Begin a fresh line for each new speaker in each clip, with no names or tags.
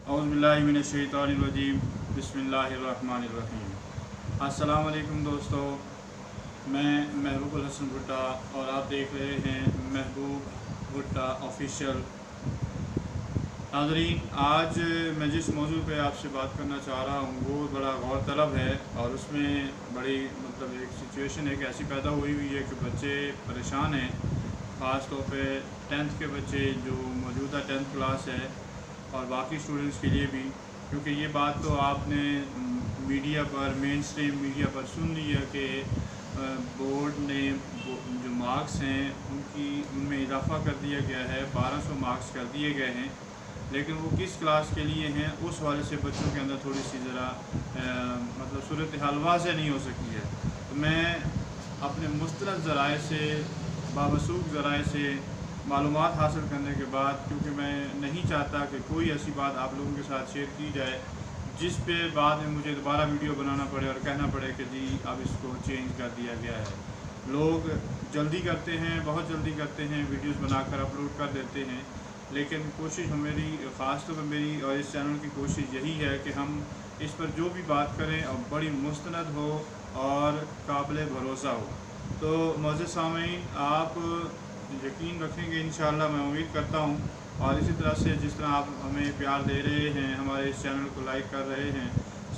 औज़ुबिल्लाहिमिनश्शैतानिर्रजीम बिस्मिल्लाहिर्रहमानिर्रहीम। अस्सलाम वालेकुम दोस्तों, मैं महबूब हसन भुट्टा और आप देख रहे हैं महबूब भुट्टा ऑफिशियल। नाज़रीन, आज मैं जिस मौजू पे आपसे बात करना चाह रहा हूँ वो बड़ा गौर तलब है और उसमें बड़ी एक सिचुएशन एक ऐसी पैदा हुई है कि बच्चे परेशान हैं, ख़ास तौर पे 10th के बच्चे जो मौजूदा 10th क्लास है और बाकी स्टूडेंट्स के लिए भी, क्योंकि ये बात तो आपने मीडिया पर, मेन स्ट्रीम मीडिया पर सुन ली है कि बोर्ड ने जो मार्क्स हैं उनमें इजाफ़ा कर दिया गया है, 1200 मार्क्स कर दिए गए हैं, लेकिन वो किस क्लास के लिए हैं उस वाले से बच्चों के अंदर थोड़ी सी ज़रा सूरत हाल वाज़ेह नहीं हो सकी है। तो मैं अपने मुस्तनद ज़राए से, बावसूख ज़राए से मालूमात हासिल करने के बाद, क्योंकि मैं नहीं चाहता कि कोई ऐसी बात आप लोगों के साथ शेयर की जाए जिस पे बाद में मुझे दोबारा वीडियो बनाना पड़े और कहना पड़े कि जी अब इसको चेंज कर दिया गया है। लोग जल्दी करते हैं, बहुत जल्दी करते हैं, वीडियोस बनाकर अपलोड कर देते हैं, लेकिन कोशिश मेरी, ख़ास तौर पर मेरी और इस चैनल की कोशिश यही है कि हम इस पर जो भी बात करें और बड़ी मुस्तनद हो और काबिल भरोसा हो। तो मौजूद सामीन, आप यकीन रखेंगे इंशाअल्लाह, मैं उम्मीद करता हूँ। और इसी तरह से जिस तरह आप हमें प्यार दे रहे हैं, हमारे इस चैनल को लाइक कर रहे हैं,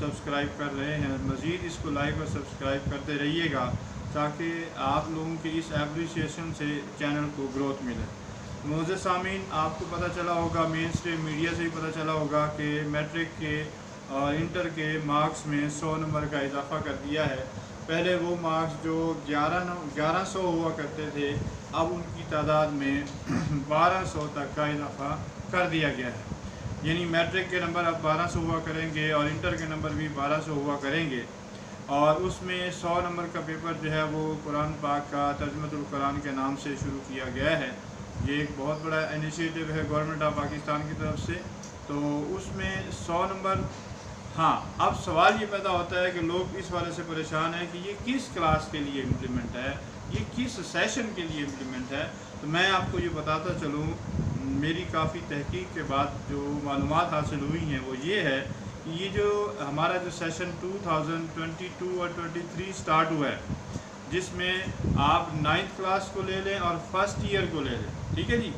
सब्सक्राइब कर रहे हैं, मज़ीद इसको लाइक और सब्सक्राइब करते रहिएगा ताकि आप लोगों की इस एप्रिसिएशन से चैनल को ग्रोथ मिले। मौजूद सामीन, आपको पता चला होगा, मेन स्ट्रीम मीडिया से ही पता चला होगा कि मैट्रिक के और इंटर के मार्क्स में 100 नंबर का इजाफ़ा कर दिया है। पहले वो मार्क्स जो 1100 हुआ करते थे, अब उनकी तादाद में 1200 तक का इजाफ़ा कर दिया गया है। यानी मैट्रिक के नंबर अब 1200 हुआ करेंगे और इंटर के नंबर भी 1200 हुआ करेंगे। और उसमें 100 नंबर का पेपर जो है वो कुरान पाक का तर्जुमतुल कुरान के नाम से शुरू किया गया है। ये एक बहुत बड़ा इनिशिएटिव है गवर्नमेंट ऑफ पाकिस्तान की तरफ से। तो उसमें 100 नंबर, हाँ, अब सवाल ये पैदा होता है कि लोग इस वाले से परेशान हैं कि ये किस क्लास के लिए इम्प्लीमेंट है, ये किस सेशन के लिए इम्प्लीमेंट है। तो मैं आपको ये बताता चलूँ, मेरी काफ़ी तहकीक के बाद जो मालूमात हासिल हुई हैं वो ये है कि ये जो हमारा जो सेशन 2022 और 23 स्टार्ट हुआ है, जिसमें आप 9th क्लास को ले लें और फर्स्ट ईयर को ले लें, ठीक है जी,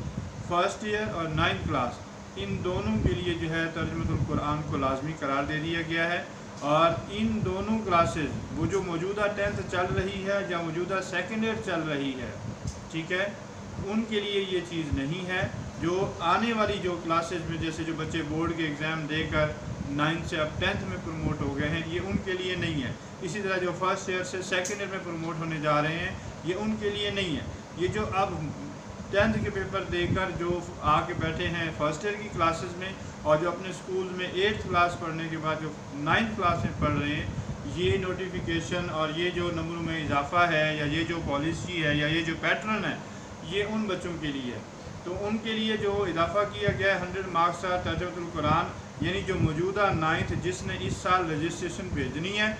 फर्स्ट ईयर और 9th क्लास, इन दोनों के लिए जो है तर्जुमतुल कुरान को लाजमी करार दे दिया गया है। और इन दोनों क्लासेस, वो जो मौजूदा 10th चल रही है या मौजूदा सेकेंड ईयर चल रही है, ठीक है, उनके लिए ये चीज़ नहीं है। जो आने वाली जो क्लासेस में, जैसे जो बच्चे बोर्ड के एग्ज़ाम देकर 9th से अब 10th में प्रमोट हो गए हैं, ये उनके लिए नहीं है। इसी तरह जो फर्स्ट ईयर से सेकेंड ईयर में प्रमोट होने जा रहे हैं, ये उनके लिए नहीं है। ये जो अब 10th के पेपर देकर जो आके बैठे हैं फर्स्ट ईयर की क्लासेस में और जो अपने स्कूल में 8th क्लास पढ़ने के बाद जो 9th क्लास में पढ़ रहे हैं, ये नोटिफिकेशन और ये जो नंबरों में इजाफा है या ये जो पॉलिसी है या ये जो पैटर्न है, ये उन बच्चों के लिए है। तो उनके लिए जो इजाफा किया गया है 100 मार्क्स का तर्जुमतुल कुरान, यानी जो मौजूदा 9th जिसने इस साल रजिस्ट्रेशन भेजनी है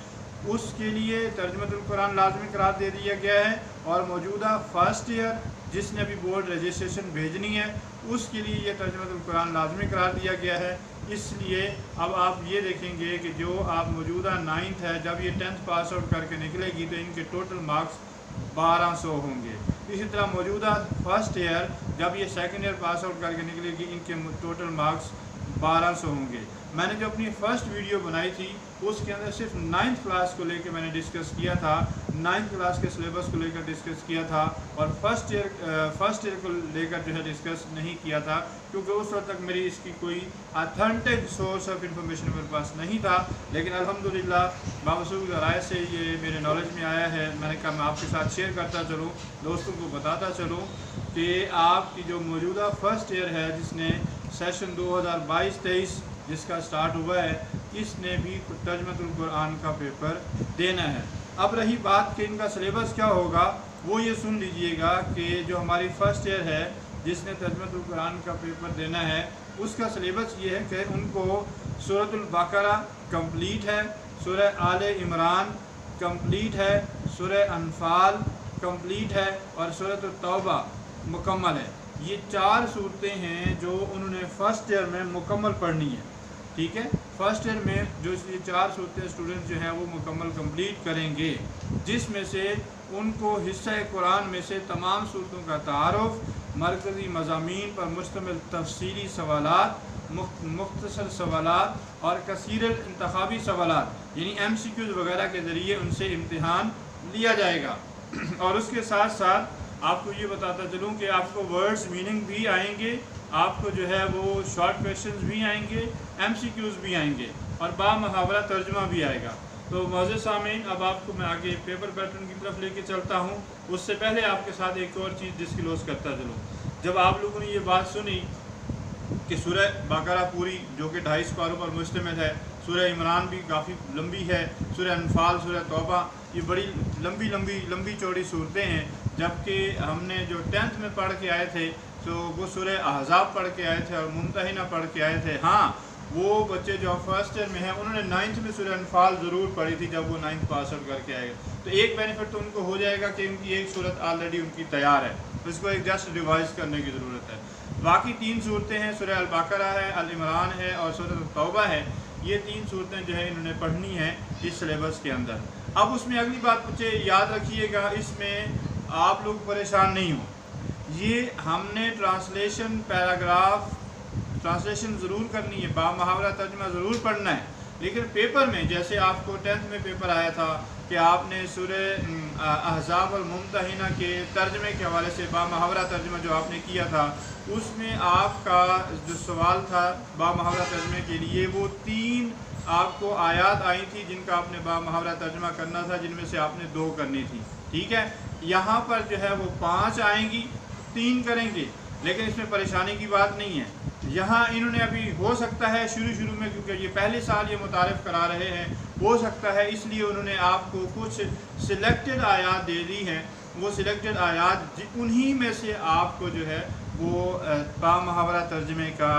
उसके लिए तर्जुमतुल कुरान लाजमी करार दे दिया गया है। और मौजूदा फर्स्ट ईयर जिसने अभी बोर्ड रजिस्ट्रेशन भेजनी है उसके लिए ये तर्जुमतुल कुरान लाजमी करार दिया गया है। इसलिए अब आप ये देखेंगे कि जो आप मौजूदा 9th है, जब ये 10th पास आउट करके निकलेगी तो इनके टोटल मार्क्स 1200 होंगे। इसी तरह मौजूदा फर्स्ट ईयर जब ये सेकेंड ईयर पास आउट करके निकलेगी, इनके टोटल मार्क्स 1200 होंगे। मैंने जो अपनी फ़र्स्ट वीडियो बनाई थी उसके अंदर सिर्फ 9th क्लास को लेकर मैंने डिस्कस किया था, 9th क्लास के सिलेबस को लेकर डिस्कस किया था और फर्स्ट ईयर को लेकर जो है डिस्कस नहीं किया था, क्योंकि उस वक्त तक मेरी इसकी कोई अथेंटिक सोर्स ऑफ इंफॉर्मेशन मेरे पास नहीं था। लेकिन अल्हम्दुलिल्लाह बावसूख ज़राए से ये मेरे नॉलेज में आया है। मैंने कहा मैं आपके साथ शेयर करता चलूँ, दोस्तों को बताता चलूँ कि आपकी जो मौजूदा फर्स्ट ईयर है जिसने सेशन 2022-23 जिसका स्टार्ट हुआ है, इसने भी तर्जुमतुल कुरान का पेपर देना है। अब रही बात कि इनका सिलेबस क्या होगा, वो ये सुन लीजिएगा कि जो हमारी फर्स्ट ईयर है जिसने तर्जुमतुल कुरान का पेपर देना है, उसका सिलेबस ये है कि उनको सूरतुल बकरा कंप्लीट है, सूरह आले इमरान कंप्लीट है, सूरह अनफाल कंप्लीट है और सूरह तौबा मुकम्मल है। ये 4 सूरतें हैं जो उन्होंने फर्स्ट ईयर में मुकम्मल पढ़नी है। ٹھیک ہے، فرسٹ ایئر میں جو یہ 4 صورتیں اسٹوڈنٹ جو ہیں وہ مکمل کمپلیٹ کریں گے، جس میں سے ان کو حصہ قرآن میں سے تمام صورتوں کا تعارف، مرکزی مضامین پر مشتمل تفصیلی سوالات، مختصر سوالات اور کثیر انتخابی سوالات یعنی MCQs وغیرہ کے ذریعے ان سے امتحان لیا جائے گا۔ اور اس کے ساتھ ساتھ آپ کو یہ بتاتا چلوں کہ آپ کو ورڈز میننگ بھی آئیں گے، آپ کو جو ہے وہ شارٹ کویشچنز بھی آئیں گے، MCQs بھی آئیں گے اور با محاورہ ترجمہ بھی آئے گا۔ تو معزز سامعین، اب آپ کو میں آگے پیپر پیٹرن کی طرف لے کے چلتا ہوں۔ اس سے پہلے آپ کے ساتھ ایک اور چیز ڈسکلوز کرتا چلوں۔ جب آپ لوگوں نے یہ بات سنی کہ سورہ بقرہ پوری جو کہ 250 پاروں پر مشتمل ہے، سورہ عمران بھی کافی لمبی ہے، سورہ انفال، سورہ توبہ، یہ بڑی لمبی چوڑی صورتیں ہیں، جبکہ ہم نے جو 10th میں پڑھ کے آئے تھے تو وہ سورہ احزاب پڑھ کے آئے تھے اور ممتحنہ پڑھ کے آئے تھے۔ ہاں، وہ بچے جو فرسٹ ایئر میں ہیں انہوں نے 9th میں سورہ انفال ضرور پڑھی تھی جب وہ 9th پاس آؤٹ کر کے آئے گا، تو ایک بینیفٹ تو ان کو ہو جائے گا کہ ان کی ایک صورت آلریڈی ان کی تیار ہے، اس کو ایک جسٹ ریوائز کرنے کی ضرورت ہے۔ باقی 3 صورتیں ہیں، سورہ البقرہ ہے، العمران ہے اور سورہ التوبہ ہے، یہ 3 صورتیں جو ہے انہوں نے پڑھنی ہیں اس سلیبس کے اندر۔ اب اس میں اگلی بات بچے یاد رکھیے گا، اس میں آپ لوگ پریشان نہیں ہوں، یہ ہم نے ٹرانسلیشن پیراگراف ٹرانسلیشن ضرور کرنی ہے، با محاورہ ترجمہ ضرور پڑھنا ہے، لیکن پیپر میں جیسے آپ کو 10th میں پیپر آیا تھا کہ آپ نے سورہ احزاب الممتحنہ کے ترجمے کے حوالے سے با محاورہ ترجمہ جو آپ نے کیا تھا، اس میں آپ کا جو سوال تھا با محاورہ ترجمے کے لیے وہ 3 آپ کو آیات آئی تھی جن کا آپ نے با محاورہ ترجمہ کرنا تھا، جن میں سے آپ نے 2 کرنی تھی، ٹھیک ہے۔ یہاں پر جو ہے وہ 5 آئیں گی، 3 کریں گے، لیکن اس میں پریشانی کی بات نہیں ہے۔ یہاں انہوں نے ابھی ہو سکتا ہے شروع میں، کیونکہ یہ پہلے سال یہ متعارف کرا رہے ہیں، ہو سکتا ہے اس لیے انہوں نے آپ کو کچھ سلیکٹڈ آیات دے دی ہیں، وہ سلیکٹڈ آیات انہی میں سے آپ کو جو ہے وہ با محاورہ ترجمے کا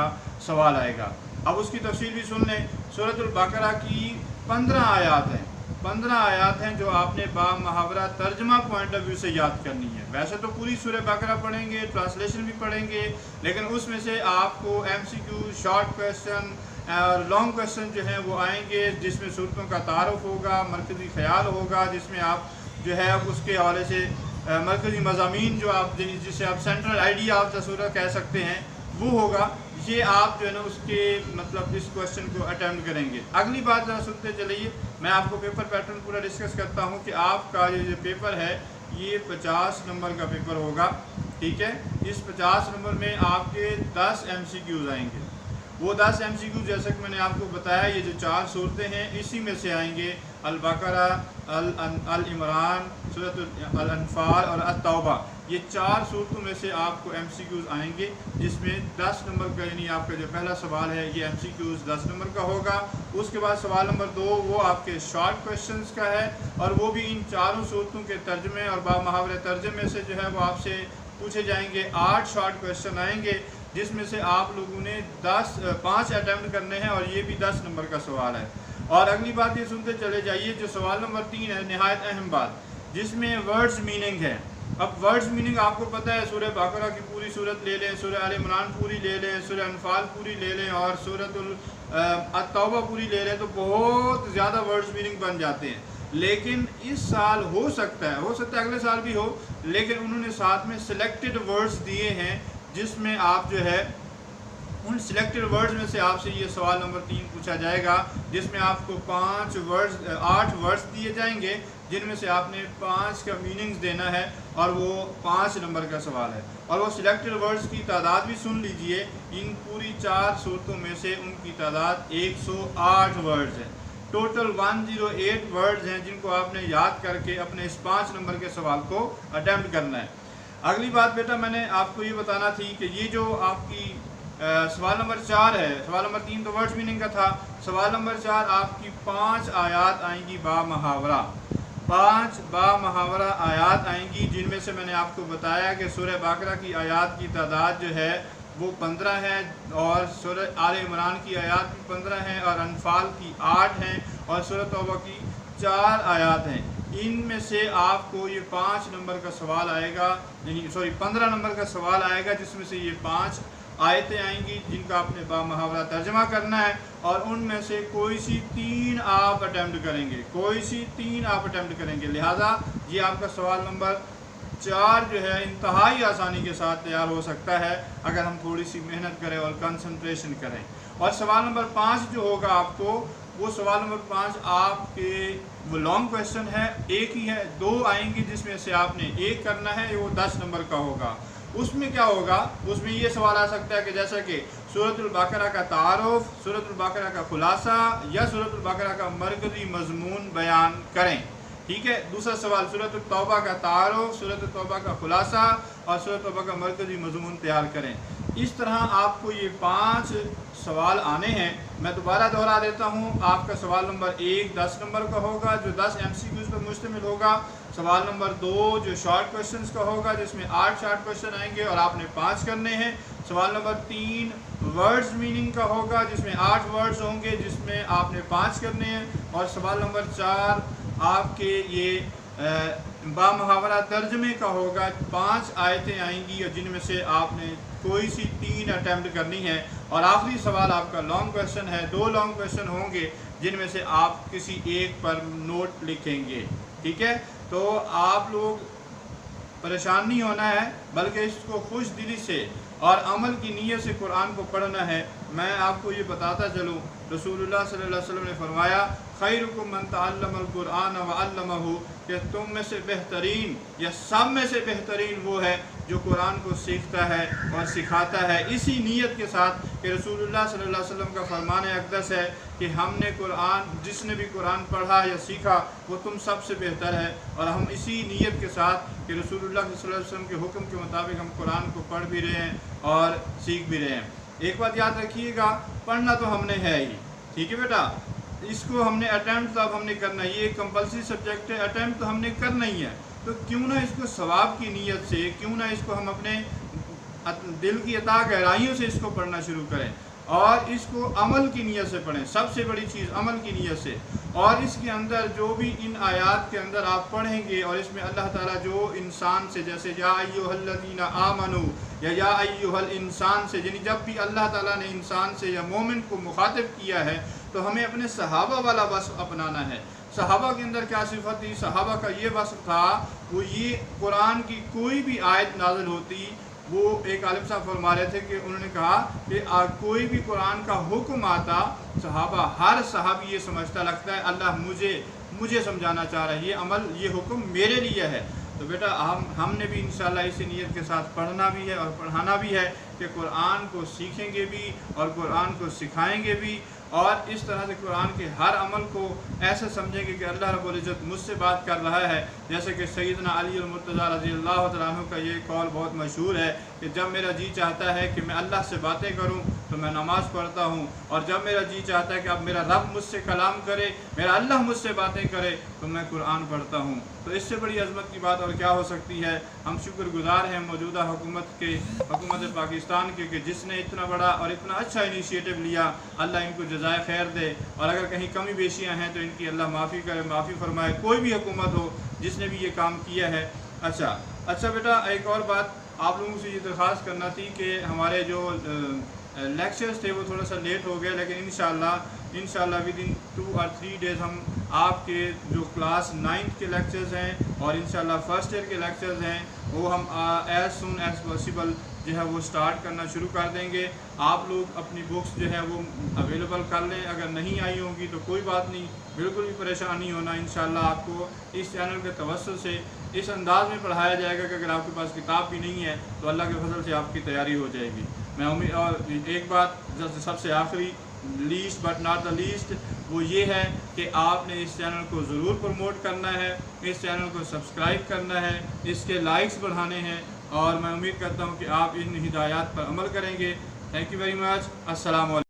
سوال آئے گا۔ اب اس کی تفصیل بھی سن لیں۔ سورۃ البقرہ کی 15 آیات ہیں، 15 آیات ہیں جو آپ نے با محاورہ ترجمہ پوائنٹ آف ویو سے یاد کرنی ہے۔ ویسے تو پوری سورہ بقرہ پڑھیں گے، ٹرانسلیشن بھی پڑھیں گے، لیکن اس میں سے آپ کو MCQ، شارٹ کویشچن اور لانگ کویشچن جو ہیں وہ آئیں گے، جس میں صورتوں کا تعارف ہوگا، مرکزی خیال ہوگا، جس میں آپ جو ہے اس کے حوالے سے مرکزی مضامین جو آپ جسے آپ سینٹرل آئیڈیا آف دا سورہ کہہ سکتے ہیں وہ ہوگا۔ یہ آپ جو ہے نا اس کے مطلب اس کویشچن کو اٹیمپٹ کریں گے۔ اگلی بات ذرا سنتے چلیے، میں آپ کو پیپر پیٹرن پورا ڈسکس کرتا ہوں کہ آپ کا یہ جو پیپر ہے یہ 50 نمبر کا پیپر ہوگا، ٹھیک ہے۔ اس 50 نمبر میں آپ کے 10 MCQs آئیں گے۔ وہ 10 MCQs جیسا کہ میں نے آپ کو بتایا، یہ جو 4 صورتیں ہیں اسی میں سے آئیں گے، البقرہ، العمران، سورۃ الانفال اور التوبہ، یہ 4 صورتوں میں سے آپ کو MCQs آئیں گے، جس میں 10 نمبر کا یعنی آپ کا جو پہلا سوال ہے یہ MCQs 10 نمبر کا ہوگا۔ اس کے بعد سوال نمبر 2 وہ آپ کے شارٹ کویشچنز کا ہے، اور وہ بھی ان 4 صورتوں کے ترجمے اور با محاورہ ترجمے سے جو ہے وہ آپ سے پوچھے جائیں گے۔ 8 شارٹ کویشچن آئیں گے، جس میں سے آپ لوگوں نے 5 اٹیمپٹ کرنے ہیں، اور یہ بھی 10 نمبر کا سوال ہے۔ اور اگلی بات یہ سنتے چلے جائیے، جو سوال نمبر 3 ہے نہایت اہم بات، جس میں ورڈز میننگ ہے۔ اب ورڈز میننگ آپ کو پتہ ہے، سورہ بقرہ کی پوری صورت لے لیں، سورہ آل عمران پوری لے لیں، سورہ انفال پوری لے لیں اور سورۃ التوبہ پوری لے لیں، تو بہت زیادہ ورڈز میننگ بن جاتے ہیں۔ لیکن اس سال ہو سکتا ہے اگلے سال بھی ہو، لیکن انہوں نے ساتھ میں سلیکٹڈ ورڈز دیے ہیں، جس میں آپ جو ہے ان سلیکٹڈ ورڈز میں سے آپ سے یہ سوال نمبر 3 پوچھا جائے گا، جس میں آپ کو 8 ورڈز دیے جائیں گے، جن میں سے آپ نے 5 کا میننگز دینا ہے، اور وہ 5 نمبر کا سوال ہے۔ اور وہ سلیکٹڈ ورڈز کی تعداد بھی سن لیجئے، ان پوری 4 صورتوں میں سے ان کی تعداد 108 ورڈز ہیں، ٹوٹل 108 ورڈز ہیں، جن کو آپ نے یاد کر کے اپنے اس 5 نمبر کے سوال کو اٹیمپٹ کرنا ہے۔ اگلی بات بیٹا میں نے آپ کو یہ بتانا تھی کہ یہ جو آپ کی سوال نمبر 4 ہے، سوال نمبر 3 تو ورڈز میننگ کا تھا، سوال نمبر 4 آپ کی 5 آیات آئیں گی با محاورہ، 5 با محاورہ آیات آئیں گی، جن میں سے میں نے آپ کو بتایا کہ سورہ بقرہ کی آیات کی تعداد جو ہے وہ 15 ہے، اور سورہ آل عمران کی آیات بھی 15 ہیں، اور انفال کی 8 ہیں، اور سورہ توبہ کی 4 آیات ہیں۔ ان میں سے آپ کو یہ 5 نمبر کا سوال آئے گا، یعنی 15 نمبر کا سوال آئے گا، جس میں سے یہ 5 आयतें आएंगी जिनका आपने बामुहावरा तर्जमा करना है, और उनमें से कोई सी 3 आप अटैम्प्ट करेंगे, कोई सी 3 आप अटैम्प्ट करेंगे। लिहाजा ये आपका सवाल नंबर 4 जो है इंतहाई आसानी के साथ तैयार हो सकता है अगर हम थोड़ी सी मेहनत करें और कंसंट्रेशन करें। और सवाल नंबर 5 जो होगा आपको, वो सवाल नंबर 5 आपके वो लॉन्ग क्वेश्चन है, एक ही है, 2 आएंगे जिसमें से आपने एक करना है, वो 10 नंबर का होगा। उसमें क्या होगा, उसमें ये सवाल आ सकता है कि जैसा कि सूरतुल बकरा का तारुफ, सूरतुल बकरा का खुलासा या सूरतुल बकरा का मरकज़ी मज़मून बयान करें। ठीक है। दूसरा सवाल सूरतुल तौबा का तारुफ, सूरतुल तौबा का खुलासा और सूरतुल तौबा का मरकज़ी मज़मून तैयार करें। इस तरह आपको ये 5 सवाल आने हैं। मैं दोबारा दोहरा देता हूँ, आपका सवाल नंबर 1 10 नंबर का होगा जो 10 MCQs पर मुश्तमिल होगा। सवाल नंबर 2 जो शॉर्ट क्वेश्चंस का होगा जिसमें 8 शॉर्ट क्वेश्चन आएंगे और आपने 5 करने हैं। सवाल नंबर 3 वर्ड्स मीनिंग का होगा जिसमें 8 वर्ड्स होंगे जिसमें आपने 5 करने हैं। और सवाल नंबर 4 आपके ये बामुहावरा तर्जमे का होगा, 5 आयतें आएंगी और जिनमें से आपने कोई सी 3 अटैम्प्ट करनी है। और आखिरी सवाल आपका लॉन्ग क्वेश्चन है, 2 लॉन्ग क्वेश्चन होंगे जिनमें से आप किसी एक पर नोट लिखेंगे। ठीक है। तो आप लोग परेशान नहीं होना है, बल्कि इसको खुश दिली से और अमल की नीयत से कुरान को पढ़ना है। मैं आपको ये बताता चलूँ, रसूलुल्लाह सल्लल्लाहु अलैहि वसल्लम ने फरमाया खैरुकुम मन तअल्लमल कुरान व अल्लमहु, कि तुम में से बेहतरीन या सब में से बेहतरीन वो है जो कुरान को सीखता है और सिखाता है। इसी नीयत के साथ कि रसूलुल्लाह सल्लल्लाहु अलैहि वसल्लम का फरमान अक़दस है कि हमने कुरान, जिसने भी कुरान पढ़ा या सीखा वो तुम सबसे बेहतर है। और हम इसी नीयत के साथ कि रसूलुल्लाह सल्लल्लाहु अलैहि वसल्लम के हुक्म के मुताबिक हम कुरान को पढ़ भी रहे हैं और सीख भी रहे हैं। एक बात याद रखिएगा, पढ़ना तो हमने है ही, ठीक है बेटा, इसको हमने अटैम्प्ट तो अब हमने करना है, ये कंपल्सरी सब्जेक्ट है, अटैम्प्ट तो हमने करना ही है। तो क्यों ना इसको सवाब की नीयत से, क्यों ना इसको हम अपने दिल की अता गहराइयों से इसको पढ़ना शुरू करें और इसको अमल की नीयत से पढ़ें। सबसे बड़ी चीज़ अमल की नीयत से। और इसके अंदर जो भी इन आयात के अंदर आप पढ़ेंगे और इसमें अल्लाह ताला जो इंसान से, जैसे या अय्युहल्लज़ीना आमनू या अय्युहल इंसान से, यानी जब भी अल्लाह ताला ने इंसान से या मोमिन को मुखातिब किया है तो हमें अपने सहाबा वाला वस्फ अपनाना है। सहाबा के अंदर क्या सिफत थी? सहाबा का ये वस्फ था, वो ये कुरान की कोई भी आयत नाज़िल होती, वो एक आलिम साहब फरमा रहे थे कि उन्होंने कहा कि कोई भी कुरान का हुक्म आता, सहाबा हर सहाबी ये समझता लगता है अल्लाह मुझे समझाना चाह रहा है, ये अमल, ये हुक्म मेरे लिए है। तो बेटा हमने भी इंशाल्लाह इसी नीयत के साथ पढ़ना भी है और पढ़ाना भी है कि कुरान को सीखेंगे भी और कुरान को सिखाएंगे भी, और इस तरह से कुरान के हर अमल को ऐसे समझेंगे कि अल्लाह रब्बुल इज़्ज़त मुझसे बात कर रहा है। जैसे कि सैयदना अली मुर्तज़ा रज़ियल्लाहु तआला अन्हु का ये कौल बहुत मशहूर है कि जब मेरा जी चाहता है कि मैं अल्लाह से बातें करूं तो मैं नमाज़ पढ़ता हूं, और जब मेरा जी चाहता है कि अब मेरा रब मुझसे कलाम करे, मेरा अल्लाह मुझसे बातें करे, तो मैं कुरान पढ़ता हूं। तो इससे बड़ी अज़मत की बात और क्या हो सकती है। हम शुक्रगुज़ार हैं मौजूदा हुकूमत पाकिस्तान के कि जिसने इतना बड़ा और इतना अच्छा इनिशिएटिव लिया। अल्लाह इनको जज़ाए खैर दे, और अगर कहीं कमी बेशियाँ हैं तो इनकी अल्लाह माफ़ी करे, माफ़ी फरमाए। कोई भी हुकूमत हो जिसने भी ये काम किया है। अच्छा बेटा, एक और बात आप लोगों से ये दरख्वास्त करना थी कि हमारे जो लेक्चर्स थे वो थोड़ा सा लेट हो गए, लेकिन इंशाल्लाह विद इन 2 और 3 डेज़ हम आपके जो क्लास 9th के लेक्चर्स हैं और इंशाल्लाह फर्स्ट ईयर के लेक्चर्स हैं वो हम एज़ सून एज़ पॉसिबल जो है वो स्टार्ट करना शुरू कर देंगे। आप लोग अपनी बुक्स जो है वो अवेलेबल कर लें, अगर नहीं आई होंगी तो कोई बात नहीं, बिल्कुल भी परेशान नहीं होना। इंशाल्लाह आपको इस चैनल के तवस्सुल से इस अंदाज़ में पढ़ाया जाएगा कि अगर आपके पास किताब भी नहीं है तो अल्लाह के फजल से आपकी तैयारी हो जाएगी। मैं उम्मीद, और एक बात सबसे आखिरी, least but not the least, वो ये है कि आपने इस चैनल को ज़रूर प्रमोट करना है, इस चैनल को सब्सक्राइब करना है, इसके लाइक्स बढ़ाने हैं, और मैं उम्मीद करता हूँ कि आप इन हिदायत पर अमल करेंगे। Thank you very much. अस्सलाम वालेकुम।